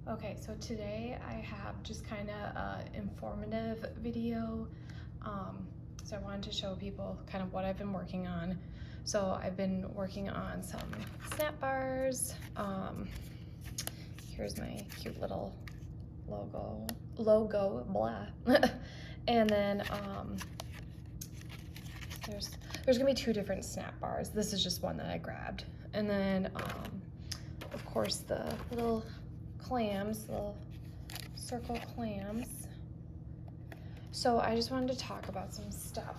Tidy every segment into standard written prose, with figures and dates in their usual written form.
Okay, so today I have just kind of an informative video. So I wanted to show people kind of what I've been working on. So I've been working on some snap bars. Here's my cute little logo, blah. And then there's gonna be two different snap bars. This is just one that I grabbed. And then of course the little clams, little circle clams. So I just wanted to talk about some stuff.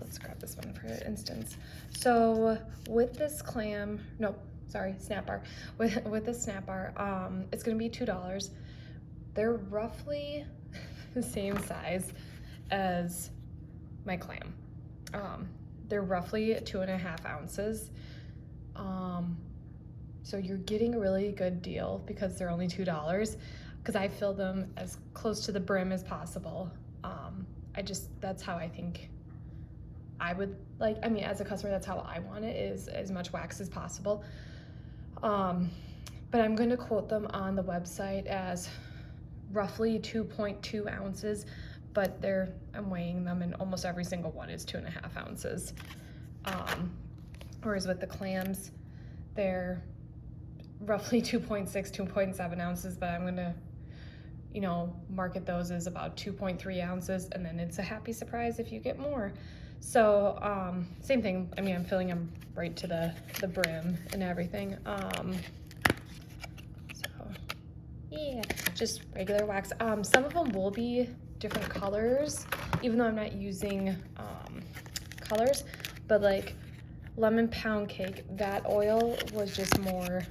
Let's grab this one for instance. So with this snap bar. With this snap bar, it's gonna be $2. They're roughly the same size as my clam. They're roughly 2.5 ounces. So you're getting a really good deal because they're only $2, because I fill them as close to the brim as possible. That's how I think I would like, I mean, as a customer, that's how I want it, is as much wax as possible. But I'm going to quote them on the website as roughly 2.2 ounces, but I'm weighing them and almost every single one is 2.5 ounces. Whereas with the clams, they're roughly 2.6, 2.7 ounces, but I'm gonna, market those as about 2.3 ounces, and then it's a happy surprise if you get more. So same thing, I mean, I'm filling them right to the brim and everything. So yeah, just regular wax. Some of them will be different colors, even though I'm not using colors, but like lemon pound cake, that oil was just more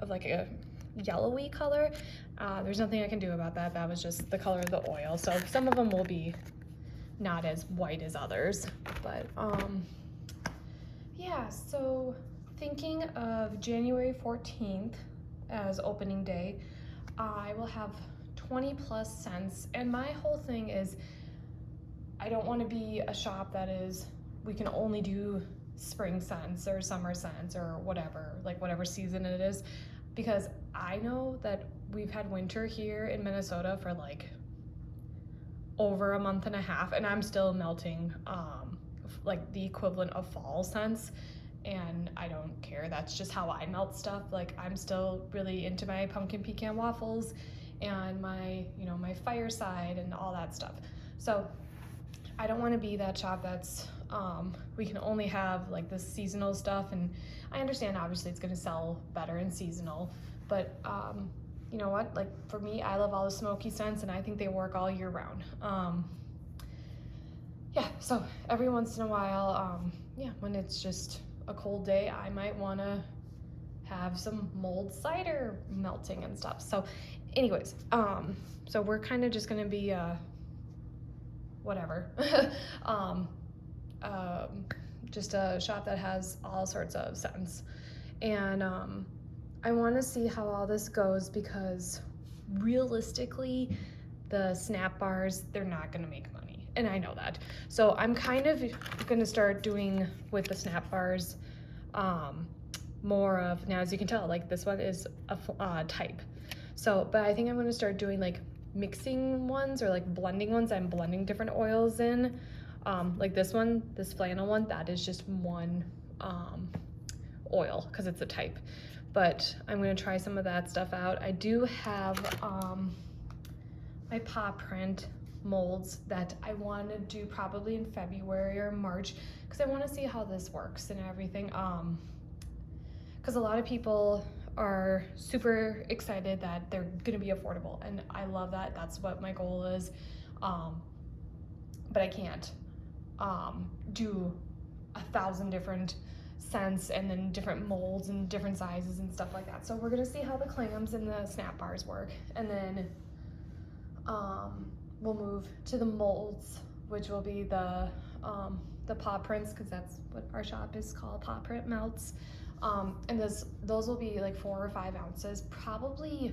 of like a yellowy color. There's nothing I can do about that. That was just the color of the oil. So some of them will be not as white as others, but yeah, so thinking of January 14th as opening day, I will have 20 plus scents, and my whole thing is I don't want to be a shop that is, we can only do spring scents or summer scents or whatever, like whatever season it is, because I know that we've had winter here in Minnesota for like over a month and a half, and I'm still melting like the equivalent of fall scents, and I don't care. That's just how I melt stuff. Like, I'm still really into my pumpkin pecan waffles and my my fireside and all that stuff. So I don't want to be that shop that's we can only have like this seasonal stuff, and I understand obviously it's going to sell better in seasonal, but you know what, like for me, I love all the smoky scents and I think they work all year round. Yeah, so every once in a while, yeah, when it's just a cold day, I might want to have some mulled cider melting and stuff. So anyways, so we're kind of just going to be whatever. Just a shop that has all sorts of scents, and I want to see how all this goes, because realistically the snap bars, they're not going to make money, and I know that. So I'm kind of going to start doing with the snap bars more of, now as you can tell, like this one is a type, so but I think I'm going to start doing like mixing ones or like blending ones. I'm blending different oils in, like this one, this flannel one, that is just one oil because it's a type, but I'm going to try some of that stuff out. I do have my paw print molds that I want to do probably in February or March, because I want to see how this works and everything, because a lot of people are super excited that they're going to be affordable, and I love that. That's what my goal is, but I can't do 1,000 different scents and then different molds and different sizes and stuff like that. So we're gonna see how the clams and the snap bars work, and then we'll move to the molds, which will be the paw prints, because that's what our shop is called, Pawprintmelts. And those will be like 4 or 5 ounces, probably.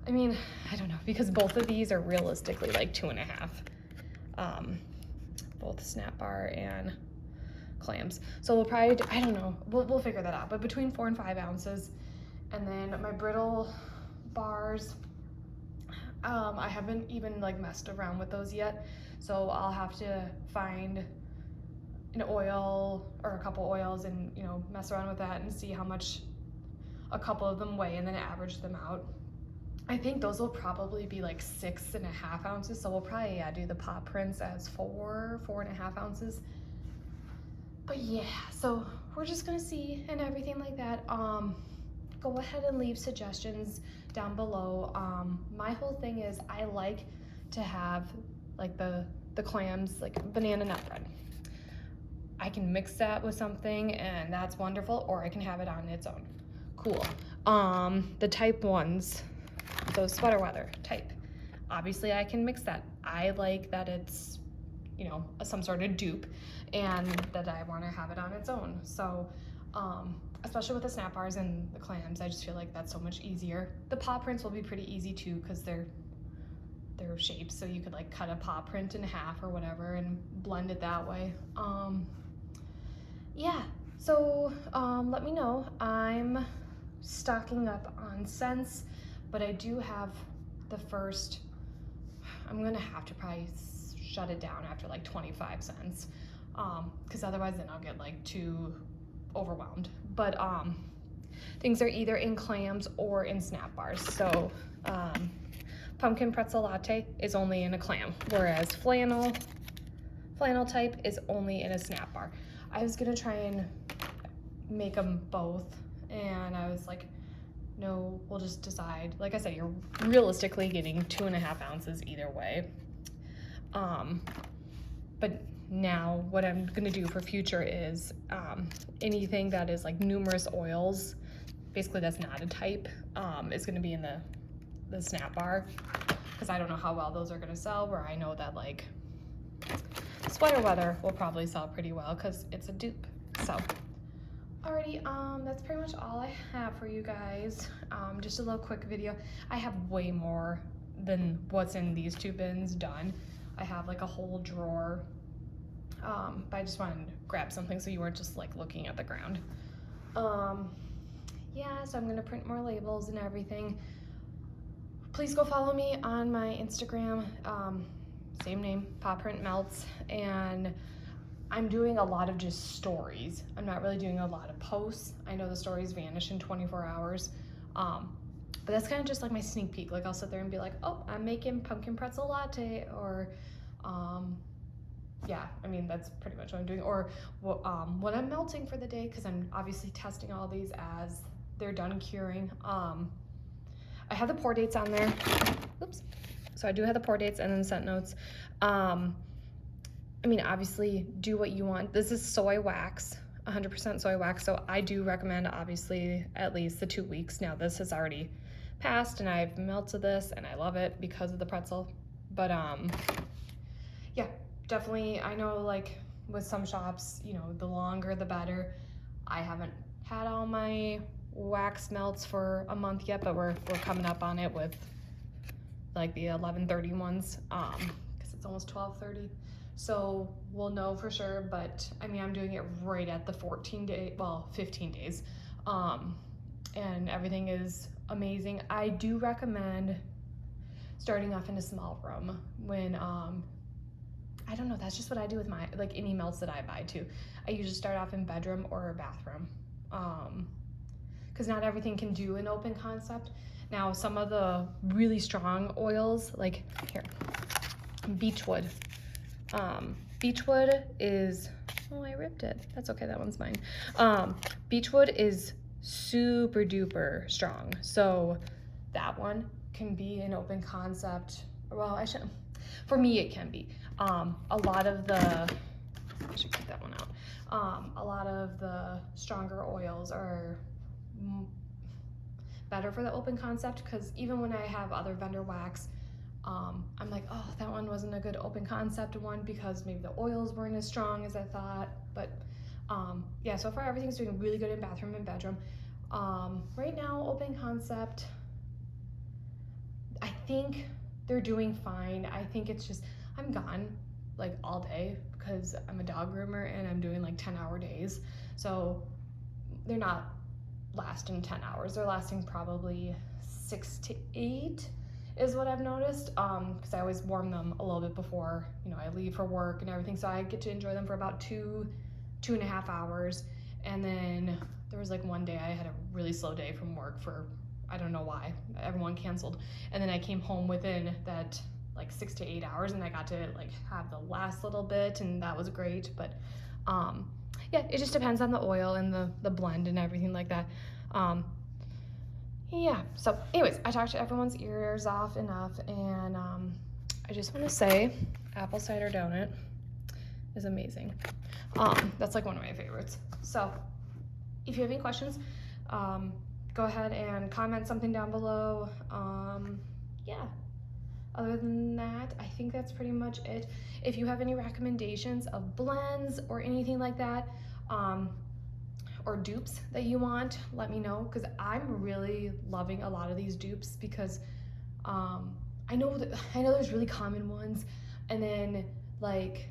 I mean, I don't know, because both of these are realistically like 2.5. Both snap bar and clams. So we'll probably, I don't know, we'll figure that out, but between 4 and 5 ounces. And then my brittle bars, I haven't even like messed around with those yet. So I'll have to find an oil or a couple oils and, you know, mess around with that and see how much a couple of them weigh and then average them out. I think those will probably be like 6.5 ounces. So we'll probably do the paw prints as 4.5 ounces. But yeah, so we're just gonna see and everything like that. Go ahead and leave suggestions down below. My whole thing is I like to have like the clams, like banana nut bread. I can mix that with something and that's wonderful, or I can have it on its own. Cool. The type ones, those sweater weather type, obviously I can mix that. I like that it's, you know, some sort of dupe and that I want to have it on its own. So especially with the snap bars and the clams, I just feel like that's so much easier. The paw prints will be pretty easy too because they're shapes, so you could like cut a paw print in half or whatever and blend it that way. Yeah, so let me know. I'm stocking up on scents, but I do have the first, I'm gonna have to probably shut it down after like 25 cents because otherwise then I'll get like too overwhelmed. But things are either in clams or in snap bars. So pumpkin pretzel latte is only in a clam, whereas flannel type is only in a snap bar. I was gonna try and make them both, and I was like, no, we'll just decide. Like I said, you're realistically getting 2.5 ounces either way. But now what I'm gonna do for future is anything that is like numerous oils, basically that's not a type, is gonna be in the snap bar, because I don't know how well those are gonna sell, where I know that like sweater weather will probably sell pretty well because it's a dupe. So alrighty, that's pretty much all I have for you guys. Just a little quick video. I have way more than what's in these 2 bins done. I have like a whole drawer, but I just wanted to grab something so you weren't just like looking at the ground. Yeah, so I'm gonna print more labels and everything. Please go follow me on my Instagram, same name, Pawprintmelts, and I'm doing a lot of just stories. I'm not really doing a lot of posts. I know the stories vanish in 24 hours, but that's kind of just like my sneak peek. Like I'll sit there and be like, oh, I'm making pumpkin pretzel latte, or yeah, I mean, that's pretty much what I'm doing. Or what I'm melting for the day, because I'm obviously testing all these as they're done curing. I have the pour dates on there. Oops. So I do have the pour dates and then scent notes. I mean, obviously do what you want. This is soy wax, 100% soy wax. So I do recommend obviously at least the 2 weeks. Now this has already passed and I've melted this and I love it because of the pretzel. But yeah, definitely. I know like with some shops, you know, the longer the better. I haven't had all my wax melts for a month yet, but we're coming up on it with like the 11:30 ones, because it's almost 12:30. So we'll know for sure, but I mean, I'm doing it right at the 15 days. And everything is amazing. I do recommend starting off in a small room when, I don't know, that's just what I do with my, like any melts that I buy too. I usually start off in bedroom or a bathroom. Because not everything can do an open concept. Now, some of the really strong oils, like here, Beechwood. Beechwood is, oh, I ripped it. That's okay, that one's mine. Beechwood is super duper strong. So that one can be an open concept. Well, for me it can be. A lot of the, I should keep that one out. A lot of the stronger oils are better for the open concept, because even when I have other vendor wax, I'm like, oh, that one wasn't a good open concept one because maybe the oils weren't as strong as I thought. But yeah, so far everything's doing really good in bathroom and bedroom. Right now, open concept, I think they're doing fine. I think it's just, I'm gone like all day because I'm a dog groomer and I'm doing like 10-hour days. So they're not lasting 10 hours. They're lasting probably 6 to 8 is what I've noticed, because I always warm them a little bit before, you know, I leave for work and everything. So I get to enjoy them for about 2.5 hours. And then there was like one day I had a really slow day from work for, I don't know why, everyone canceled. And then I came home within that like 6 to 8 hours, and I got to like have the last little bit, and that was great. But yeah, it just depends on the oil and the blend and everything like that. Yeah, so anyways, I talked to everyone's ears off enough, and I just want to say apple cider donut is amazing. That's like one of my favorites. So if you have any questions, go ahead and comment something down below. Yeah, other than that, I think that's pretty much it. If you have any recommendations of blends or anything like that, or dupes that you want, let me know, because I'm really loving a lot of these dupes, because I know there's really common ones, and then like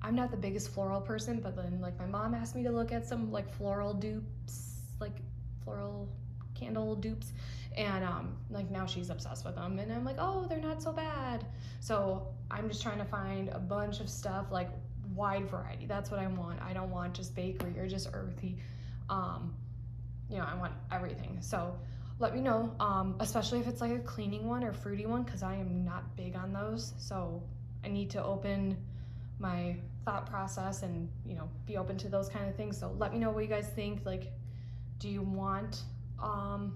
I'm not the biggest floral person, but then like my mom asked me to look at some like floral dupes, like floral candle dupes, and like now she's obsessed with them, and I'm like, oh, they're not so bad. So I'm just trying to find a bunch of stuff, like wide variety. That's what I want. I don't want just bakery or just earthy. You know, I want everything. So let me know, especially if it's like a cleaning one or fruity one, because I am not big on those. So I need to open my thought process and, you know, be open to those kind of things. So let me know what you guys think. Like, do you want, are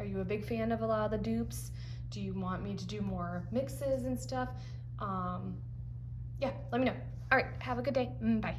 you a big fan of a lot of the dupes? Do you want me to do more mixes and stuff? Yeah, let me know. All right, have a good day. Bye.